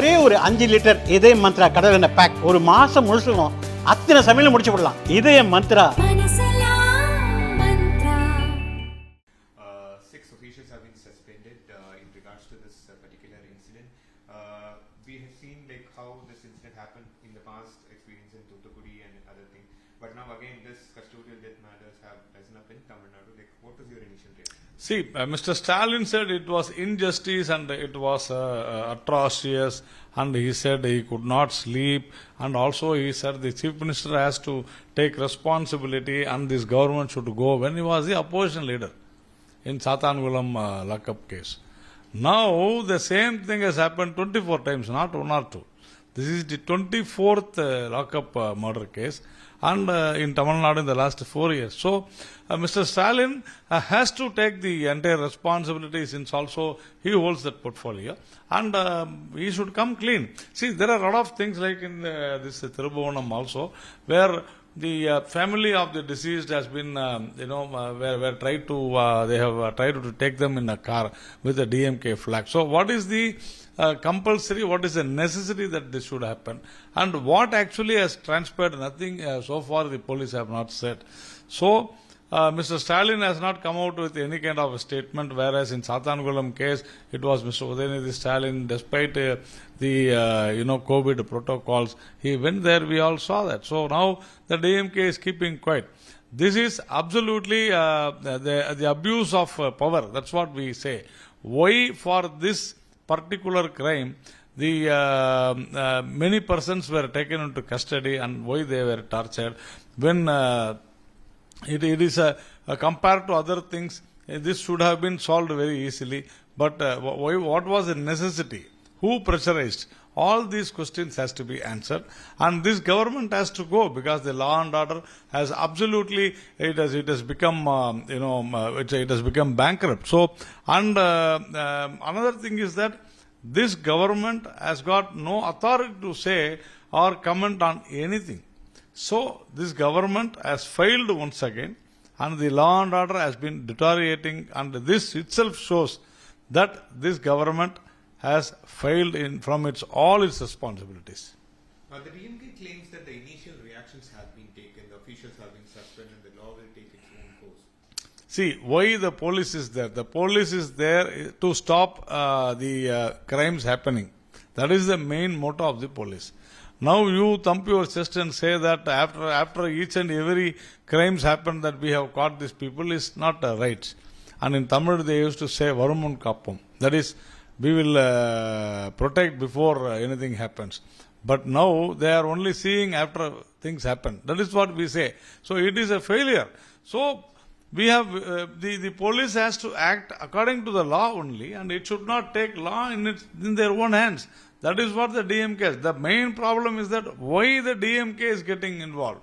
ஒரே ஒரு 5 லிட்டர் இதய மந்த்ரா கடல் எண்ணெய் பேக் ஒரு மாசம் முழுசுக்கும் அத்தனை சமையல முடிச்சு விடலாம். இதய Mantra. 6 officials have been suspended in regards to this particular incident. We have seen like how this incident happened in the past, experience in Thoothukudi and other things. But now again, this custodial death matters have risen up in Tamil Nadu. Like, what was your initial reaction? See, Mr. Stalin said it was injustice and it was atrocious, and he said he could not sleep, and also he said the chief minister has to take responsibility and this government should go when he was the opposition leader in Sathangulam lockup case. Now the same thing has happened 24 times, not 1 or 2. This is the 24th lockup murder case, and in Tamil Nadu in the last 4 years. So, Mr. Stalin has to take the entire responsibility since also he holds that portfolio, and he should come clean. See, there are a lot of things like in this Tirubhuvanam also, where the family of the deceased has been, where tried to, they have tried to take them in a car with a DMK flag. So, what is the compulsory, what is the necessity that this should happen, and what actually has transpired? Nothing so far the police have not said. So, Mr. Stalin has not come out with any kind of a statement, whereas in Sathangulam case, it was Mr. Udayanidhi Stalin, despite the COVID protocols, he went there, we all saw that. So now the DMK is keeping quiet. This is absolutely the abuse of power, that's what we say. Why for this particular crime, the many persons were taken into custody and why they were tortured when it is compared to other things, this should have been solved very easily. But what was the necessity? Who pressurized? All these questions has to be answered, and this government has to go because the law and order has absolutely it has become it has become bankrupt. So, and another thing is that this government has got no authority to say or comment on anything. So, this government has failed once again, and the law and order has been deteriorating, and this itself shows that this government has failed from all its responsibilities. The DMK claims that the initial reactions have been taken, the officials have been suspended, and the law will take its own course. See, why the police is there? The police is there to stop the crimes happening. That is the main motto of the police. Now you thump your chest and say that after each and every crimes happen that we have caught these people is not right. And in Tamil they used to say Varumun Kappam. That is, we will protect before anything happens. But now they are only seeing after things happen. That is what we say. So it is a failure. So we have the police has to act according to the law only, and it should not take law in their own hands. That is what the DMK is. The main problem is that why the DMK is getting involved.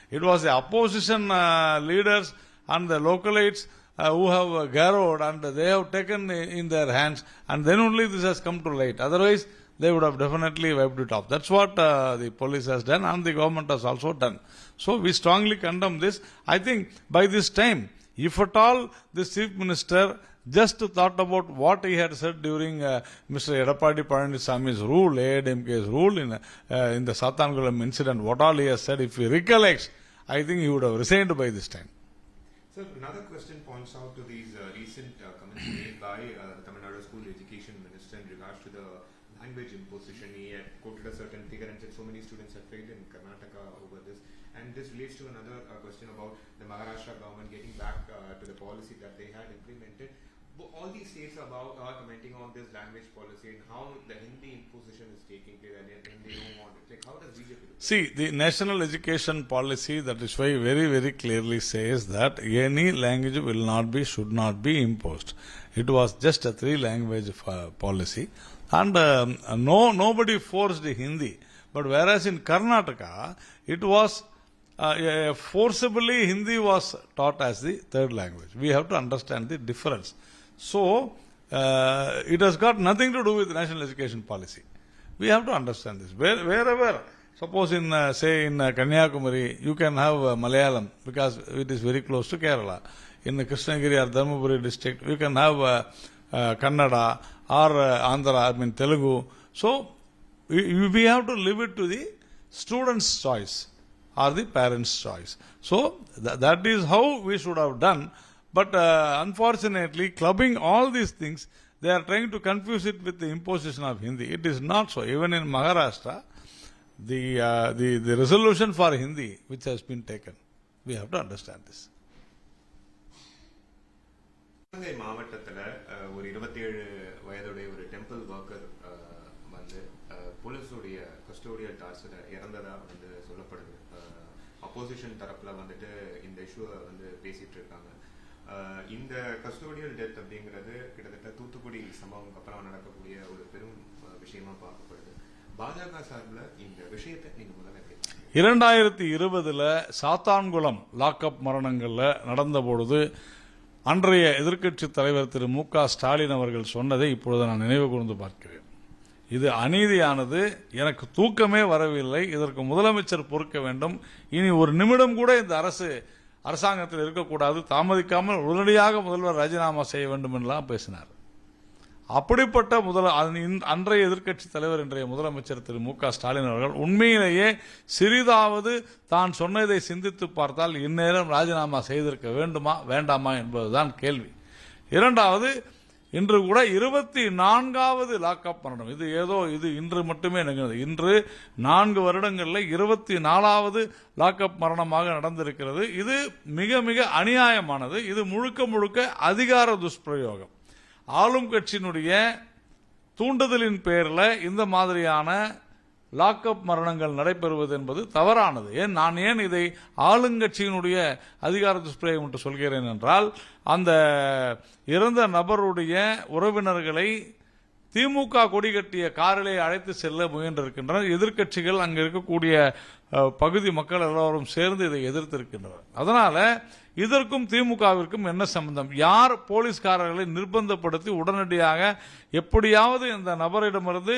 It was the opposition leaders and the localites who have garrowed, and they have taken in their hands, and then only this has come to light. Otherwise, they would have definitely wiped it off. That's what the police has done, and the government has also done. So we strongly condemn this. I think by this time, if at all the chief minister just thought about what he had said during Mr. Edappadi Palaniswamy's rule, AIADMK's rule in the Sathangulam incident, what all he has said, if he recollects, I think he would have resigned by this time. So another question points out to these recent comments made by Tamil Nadu School Education Minister in regards to the language imposition. He had quoted a certain figure and said so many students have failed in Karnataka over this. And this relates to another question about the Maharashtra government getting back to the policy that they had implemented. All these states are commenting on this language policy and how the Hindi imposition is taking place, and they don't want it. Like, how does BJP do it? See, the national education policy, that is why very, very clearly says that any language should not be imposed. It was just a 3-language policy, and nobody forced Hindi. But whereas in Karnataka, it was forcibly Hindi was taught as the 3rd language. We have to understand the difference. So, it has got nothing to do with national education policy. We have to understand this. Wherever, suppose in, say in Kanyakumari, you can have Malayalam because it is very close to Kerala. In the Krishnagiri or Dharmaburi district, you can have Kannada or Andhra, Telugu. So, we have to leave it to the student's choice or the parent's choice. So that is how we should have done. But unfortunately, clubbing all these things, they are trying to confuse it with the imposition of Hindi. It is not so. Even in Maharashtra, the resolution for Hindi which has been taken, we have to understand this. Sivaganga மாவட்டத்தில் ஒரு 27 வயதுடைய ஒரு temple worker வந்து போலீஸுடைய custodial torture இறந்ததா வந்து சொல்லப்படுது. Opposition தரப்புல வந்துட்டு இந்த இஷ்யூவை வந்து பேசிட்டு இருக்காங்க. இந்த கஸ்டோடியல் டெத் அப்படிங்கிறது கிட்டத்தட்ட தூத்துக்குடி சம்பவம் அப்புறம் நடக்கக்கூடிய ஒரு பெரும் விஷயமா பார்க்கப்படுது. பாஜக சார்பில் இந்த விஷயத்தை நீங்க முதல்ல 2020 சாத்தான்குளம் லாக்அப் மரணங்கள்ல நடந்த பொழுது அன்றைய எதிர்க்கட்சி தலைவர் திரு மு.க. ஸ்டாலின் அவர்கள் சொன்னதை இப்பொழுது நான் நினைவு கூர்ந்து பார்க்கிறேன். இது அநீதியானது, எனக்கு தூக்கமே வரவில்லை, இதற்கு முதலமைச்சர் பொறுக்க வேண்டும், இனி ஒரு நிமிடம் கூட இந்த அரசாங்கத்தில் இருக்கக்கூடாது, தாமதிக்காமல் உடனடியாக முதல்வர் ராஜினாமா செய்ய வேண்டும் என்றெல்லாம் பேசினார். அப்படிப்பட்ட அன்றைய எதிர்க்கட்சி தலைவர் இன்றைய முதலமைச்சர் திரு மு.க. ஸ்டாலின் அவர்கள் உண்மையிலேயே சிறிதாவது தான் சொன்னதை சிந்தித்து பார்த்தால் இந்நேரம் ராஜினாமா செய்திருக்க வேண்டுமா வேண்டாமா என்பதுதான் கேள்வி. இரண்டாவது, இன்று கூட 24வது லாக்அப் மரணம். இது இன்று மட்டுமே நிகழ்ந்தது. இன்று 4 வருடங்களில் 24வது லாக்அப் மரணமாக நடந்திருக்கிறது. இது மிக மிக அநியாயமானது. இது முழுக்க முழுக்க அதிகார துஷ்பிரயோகம். ஆளும் கட்சியினுடைய தூண்டுதலின் பேரில் இந்த மாதிரியான லாக்அப் மரணங்கள் நடைபெறுவது என்பது தவறானது. நான் ஏன் இதை ஆளுங்கட்சியினுடைய அதிகார துஷ்பிரயோகம் என்று சொல்கிறேன் என்றால், அந்த இறந்த நபருடைய உறவினர்களை திமுக கொடி கட்டிய காரிலே அழைத்து செல்ல முயன்றிருக்கின்றனர். எதிர்க்கட்சிகள் அங்கு இருக்கக்கூடிய பகுதி மக்கள் எல்லோரும் சேர்ந்து இதை எதிர்த்திருக்கின்றனர். அதனால இதற்கும் திமுகவிற்கும் என்ன சம்பந்தம்? யார் போலீஸ்காரர்களை நிர்பந்தப்படுத்தி உடனடியாக எப்படியாவது இந்த நபரிடமிருந்து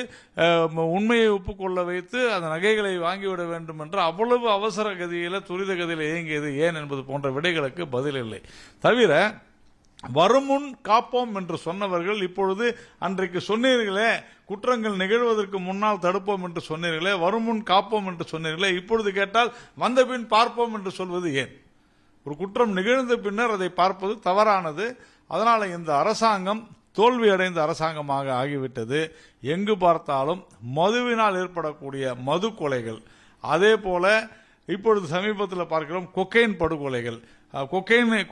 உண்மையை ஒப்புக்கொள்ள வைத்து அந்த நகைகளை வாங்கிவிட வேண்டும் என்று அவ்வளவு அவசர கதியில துரித கதியில் இயங்கியது ஏன் என்பது போன்ற விடைகளுக்கு பதில் இல்லை. தவிர வருமுன் காப்போம் என்று சொன்னவர்கள் இப்பொழுது அன்றைக்கு சொன்னீர்களே, குற்றங்கள் நிகழ்வதற்கு முன்னால் தடுப்போம் என்று சொன்னீர்களே, வருமுன் காப்போம் என்று சொன்னீர்களே, இப்பொழுது கேட்டால் வந்த பின் பார்ப்போம் என்று சொல்வது ஏன்? ஒரு குற்றம் நிகழ்ந்த பின்னர் அதை பார்ப்பது தவறானது. அதனால இந்த அரசாங்கம் தோல்வியடைந்த அரசாங்கமாக ஆகிவிட்டது. எங்கு பார்த்தாலும் மதுவினால் ஏற்படக்கூடிய மது கொலைகள், அதே போல இப்பொழுது சமீபத்தில் பார்க்கிறோம் கொக்கைன் படுகொலைகள்,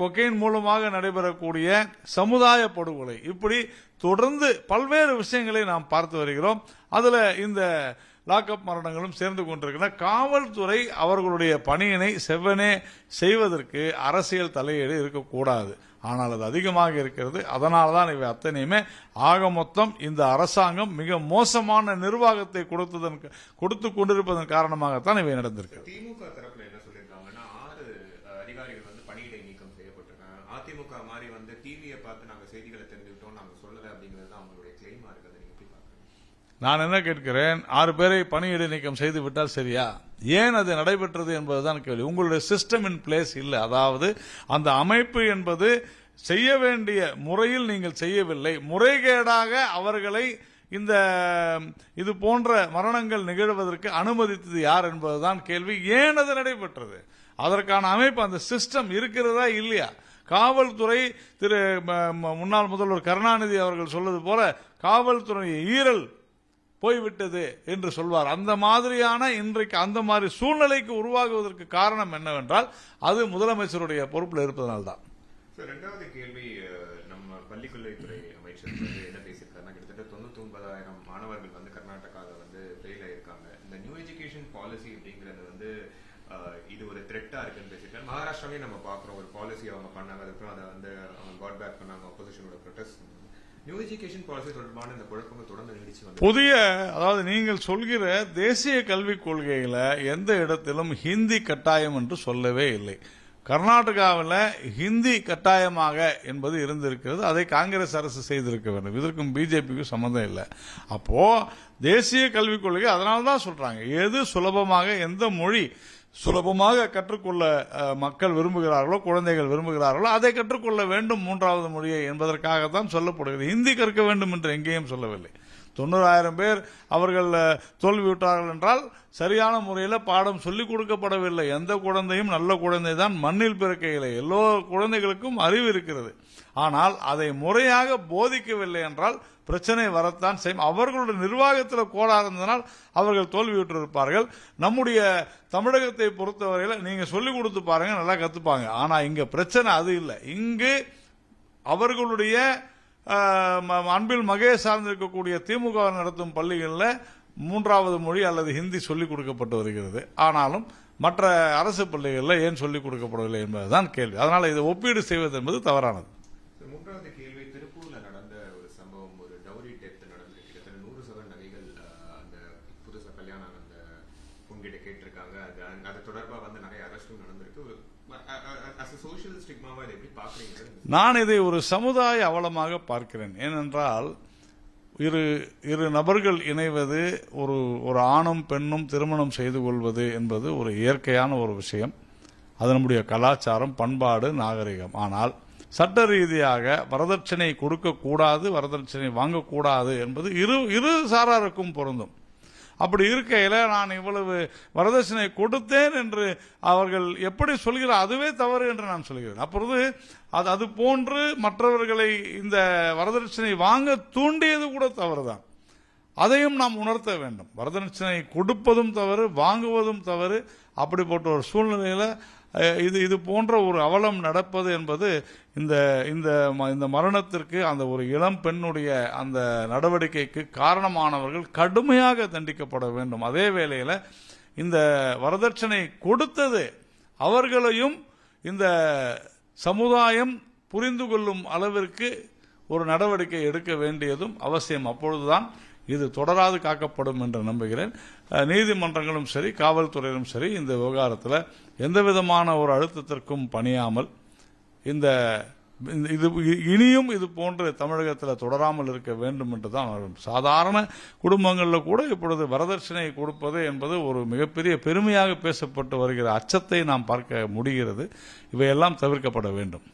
கொக்கைன் மூலமாக நடைபெறக்கூடிய சமுதாய படுகொலை, இப்படி தொடர்ந்து பல்வேறு விஷயங்களை நாம் பார்த்து வருகிறோம். அதுல இந்த லாக்அப் மரணங்களும் சேர்ந்து கொண்டிருக்கின்றன. காவல்துறை அவர்களுடைய பணியினை செவ்வனே செய்வதற்கு அரசியல் தலையீடு இருக்கக்கூடாது. ஆனால் அது அதிகமாக இருக்கிறது. அதனால தான் இவை அத்தனையுமே ஆக மொத்தம் இந்த அரசாங்கம் மிக மோசமான நிர்வாகத்தை கொடுத்து கொண்டிருப்பதன் காரணமாகத்தான் இவை நடந்திருக்கிறது. திமுக தரப்புல என்ன சொல்லியிருக்காங்கன்னா 6 அதிகாரிகள் வந்து பணியிடை நீக்கம் செய்யப்பட்டிருக்காங்க. அதிமுக மாதிரி வந்து டிவியை பார்த்து நாங்க செய்திகளை தெரிஞ்சுக்கிட்டோம், நாங்க சொல்லல அப்படிங்கிறது தான் அவங்களுடைய கிளைமா இருக்குது. நீங்க எப்படி பாக்குறீங்க? நான் என்ன கேட்கிறேன், 6 பேரை பணியிடை நீக்கம் செய்து விட்டால் சரியா? ஏன் அது நடைபெற்றது என்பதுதான் கேள்வி. உங்களுடைய சிஸ்டம் இன் பிளேஸ் இல்லை. அதாவது அந்த அமைப்பு என்பது செய்ய வேண்டிய முறையில் நீங்கள் செய்யவில்லை. முறைகேடாக அவர்களை இது போன்ற மரணங்கள் நிகழ்வதற்கு அனுமதித்தது யார் என்பதுதான் கேள்வி. ஏன் அது நடைபெற்றது? அதற்கான அமைப்பு, அந்த சிஸ்டம் இருக்கிறதா இல்லையா? காவல்துறை திரு முன்னாள் முதல்வர் கருணாநிதி அவர்கள் சொல்வது போல காவல்துறை ஈரல் போய்விட்டது என்று சொல்வார். அந்த மாதிரியான இன்றைக்கு அந்த மாதிரி சூழ்நிலைக்கு உருவாகுவதற்கு காரணம் என்னவென்றால் அது முதலமைச்சருடைய பொறுப்பில் இருப்பதனால்தான். இரண்டாவது கேள்வி, நம்ம பள்ளிக்கல்வித்துறை அமைச்சர் என்ன பேசியிருக்காருன்னா, கிட்டத்தட்ட 99,000 மாணவர்கள் வந்து கர்நாடகாவில் வந்து ஃபெயில் ஆயிருக்காங்க. இந்த நியூ எஜுகேஷன் பாலிசி அப்படிங்கிறது வந்து இது ஒரு த்ரெட்டா இருக்குன்னு பேசியிருக்காரு. மகாராஷ்டிராவே நம்ம பாக்குறோம், ஒரு பாலிசி அவங்க பண்ணாங்க, அதுக்கப்புறம் அதை வந்து அவங்க காட் பேக் பண்ணாங்க, ஆப்போசிஷனோட ப்ரொடெஸ்ட். நியூ எஜுகேஷன் பாலிசி தொடர்பான இந்த குழப்பங்கள் தொடர்ந்து நீடிச்சு வந்து புதிய, அதாவது நீங்கள் சொல்கிற தேசிய கல்விக் கொள்கையில எந்த இடத்திலும் ஹிந்தி கட்டாயம் என்று சொல்லவே இல்லை. கர்நாடகாவில் ஹிந்தி கட்டாயமாக என்பது இருந்திருக்கிறது. அதை காங்கிரஸ் அரசு செய்திருக்க வேண்டும். இதற்கும் பிஜேபிக்கும் சம்பந்தம் இல்லை. அப்போ தேசிய கல்விக் கொள்கை அதனால்தான் சொல்றாங்க, எது சுலபமாக, எந்த மொழி சுலபமாக கற்றுக்கொள்ள மக்கள் விரும்புகிறார்களோ, குழந்தைகள் விரும்புகிறார்களோ அதை கற்றுக்கொள்ள வேண்டும் 3வது மொழியை என்பதற்காகத்தான் சொல்லப்படுகிறது. ஹிந்தி கற்க வேண்டும் என்று எங்கேயும் சொல்லவில்லை. 90,000 பேர் அவர்கள் தோல்வியுற்றார்கள் என்றால் சரியான முறையில் பாடம் சொல்லிக் கொடுக்கப்படவில்லை. எந்த குழந்தையும் நல்ல குழந்தை தான் மண்ணில் பிறக்கையிலே. எல்லோ குழந்தைகளுக்கும் அறிவு இருக்கிறது. ஆனால் அதை முறையாக போதிக்கவில்லை என்றால் பிரச்சனை வரத்தான் செய்யும். அவர்களுடைய நிர்வாகத்தில் கோளாறு இருந்ததனால் அவர்கள் தோல்வியுற்றிருப்பார்கள். நம்முடைய தமிழகத்தை பொறுத்தவரையில் நீங்க சொல்லிக் கொடுத்து பாருங்க, நல்லா கத்துப்பாங்க. ஆனா இங்க பிரச்சனை அது இல்லை. இங்கு அவர்களுடைய அன்பில் மகேஷ் சார்ந்திருக்கக்கூடிய திமுக நடத்தும் பள்ளிகளில் 3வது மொழி அல்லது ஹிந்தி சொல்லிக் கொடுக்கப்பட்டு வருகிறது. ஆனாலும் மற்ற அரசு பள்ளிகளில் ஏன் சொல்லிக் கொடுக்கப்படவில்லை என்பதுதான் கேள்வி. அதனால இதை ஒப்பீடு செய்வது என்பது தவறானது. 3வது கேள்வி, திருப்பூர்ல நடந்த ஒரு சம்பவம், ஒரு டவுரி டெத் நடந்திருக்கு. கிட்டத்தட்ட 100 சவரன் நகைகள் அந்த புதுசா கல்யாணம் அந்த பொண்கிட்ட கேட்டிருக்காங்க. அது தொடர்பா வந்து நிறைய அரெஸ்டும் நடந்திருக்கு. சோஷியல் ஸ்டிக்மாவா இதை எப்படி பாக்குறீங்க? நான் இதை ஒரு சமுதாய அவலமாக பார்க்கிறேன். ஏனென்றால் இரு நபர்கள் இணைவது, ஒரு ஆணும் பெண்ணும் திருமணம் செய்து கொள்வது என்பது ஒரு இயற்கையான ஒரு விஷயம். அது நம்முடைய கலாச்சாரம், பண்பாடு, நாகரிகம். ஆனால் சட்ட ரீதியாக வரதட்சணை கொடுக்கக்கூடாது, வரதட்சணை வாங்கக்கூடாது என்பது இரு சாராருக்கும் பொருந்தும். அப்படி இருக்கையில் நான் இவ்வளவு வரதட்சணை கொடுத்தேன் என்று அவர்கள் எப்படி சொல்கிறார், அதுவே தவறு என்று நான் சொல்கிறேன். அப்பொழுது அது போன்று மற்றவர்களை இந்த வரதட்சணை வாங்க தூண்டியது கூட தவறுதான். அதையும் நாம் உணர்த்த வேண்டும். வரதட்சணை கொடுப்பதும் தவறு, வாங்குவதும் தவறு. அப்படிப்பட்ட ஒரு சூழ்நிலையில் இது போன்ற ஒரு அவலம் நடப்பது என்பது இந்த மரணத்திற்கு, அந்த ஒரு இளம் பெண்ணுடைய அந்த நடவடிக்கைக்கு காரணமானவர்கள் கடுமையாக தண்டிக்கப்பட வேண்டும். அதே வேளையில் இந்த வரதட்சணை கொடுத்தது அவர்களையும் இந்த சமுதாயம் புரிந்து கொள்ளும் அளவிற்கு ஒரு நடவடிக்கை எடுக்க வேண்டியதும் அவசியம். அப்பொழுதுதான் இது தொடராது காக்கப்படும் என்று நம்புகிறேன். நீதிமன்றங்களும் சரி, காவல்துறையிலும் சரி இந்த விவகாரத்தில் எந்த விதமான ஒரு அழுத்தத்திற்கும் பணியாமல் இனியும் இது போன்று தமிழகத்தில் தொடராமல் இருக்க வேண்டும் என்று தான். சாதாரண குடும்பங்களில் கூட இப்பொழுது வரதட்சணை கொடுப்பது என்பது ஒரு மிகப்பெரிய பெருமையாக பேசப்பட்டு வருகிற அச்சத்தை நாம் பார்க்க முடிகிறது. இவையெல்லாம் தவிர்க்கப்பட வேண்டும்.